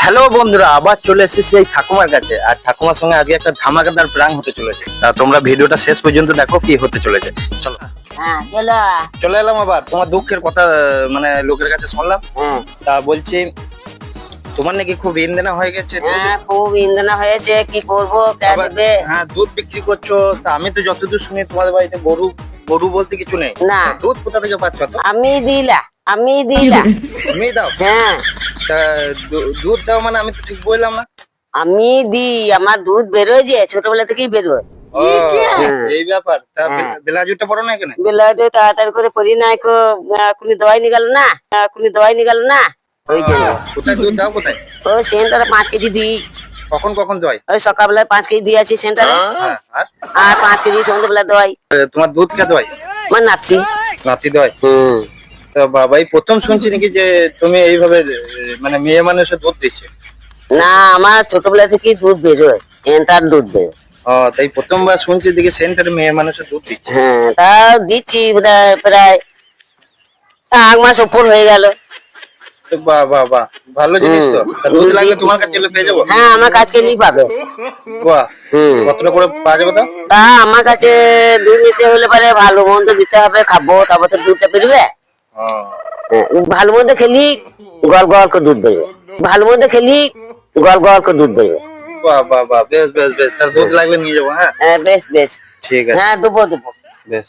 Hello বন্ধুরা, আবার চলে এসেছি এই ঠাকুমার কাছে। আর ঠাকুমার সঙ্গে আজকে একটা ধামাকাদার প্র্যাঙ্ক হতে চলেছে। তোমরা ভিডিওটা শেষ পর্যন্ত দেখো কি হতে চলেছে। চলো। হ্যাঁ চলো। চলে এলাম আবার তোমার দুঃখের কথা, মানে লোকের কাছে শুনলাম। তা বলছি তোমার নাকি খুব ইনদেনা হয়ে গেছে। হ্যাঁ খুব ইন্ধনা হয়েছে, কি করবো কে আবার- দেবে? হ্যাঁ, দুধ বিক্রি করছো। তা আমি তো যতদূর শুনি তোমাদের বাড়িতে গরু গরু বলতে কিছু নেই। না। তা দুধ কোথা থেকে পাচ্ছ? তো আমি দিলা তুমি দাও। হ্যাঁ তা দুধ দাও মানে আমি তো ঠিক বললাম না। আমি দিই, আমার দুধ বেরোয় যে ছোটবেলা থেকেই বেরোয়। ও, এই ব্যাপার। তা বেলাজুটা পড়ো না এখানে? বেলাতে তাড়াতাড়ি করে পড়ি নাই কো, এখনই দোয়াই নিগাল না, এখনই দোয়াই নিগাল না, ওই জন্য। কোথায় দুধ দাও কোথায়? ওই সেন্টারে 5 কেজি দিই। কখন কখন দোয়? ওই সকালবেলায় 5 কেজি দিয়েছি সেন্টারে, হ্যাঁ, আর আর 5 কেজি সন্ধ্যেবেলা দোয়াই। তোমার দুধ কে দোয়? আমার নাতি। নাতি দোয়? তো বাবাই প্রথম শুনছি নাকি যে তুমি এইভাবে মানে মেয়ে মানুষের দুধ দিচ্ছে। না, আমার ছোটবেলা থেকেই দুধ বেরোয়, এন্টার দুধ বেরোয়। ও, তাই প্রথমবার শুনছি দেখি সেন্টারে মেয়ে মানুষের দুধ দিচ্ছে। হ্যাঁ তা দিচ্ছি বোধহয় প্রায় 1 মাস উপর হয়ে গেল। তো বাহ বাহ বাহ, ভালো জিনিস তো। তা দুধ লাগলে তোমার কাছে এলে পেয়ে যাবো? হ্যাঁ আমার কাছে নিয়ে পাবে। বাহ, কতটা করে পাওয়া যাবে? তো তা আমার কাছে দুধ নিতে হলে পরে ভালো মন্দ দিতে হবে, খাবো তারপর তো দুধটা বেরোবে। ও, হ্যাঁ, ভালো মন্দ খেলি গড় গড় করে দুধ বেরোবে, ভালো মন্দ খেলি গড় গড় করে দুধ বেরোবে। বাহ বাহ বাহ, বেশ বেশ বেশ। তার দুধ লাগলে নিয়ে যাবো। হ্যাঁ, হ্যাঁ বেশ বেশ। ঠিক আছে। হ্যাঁ দেবো দেবো। বেশ।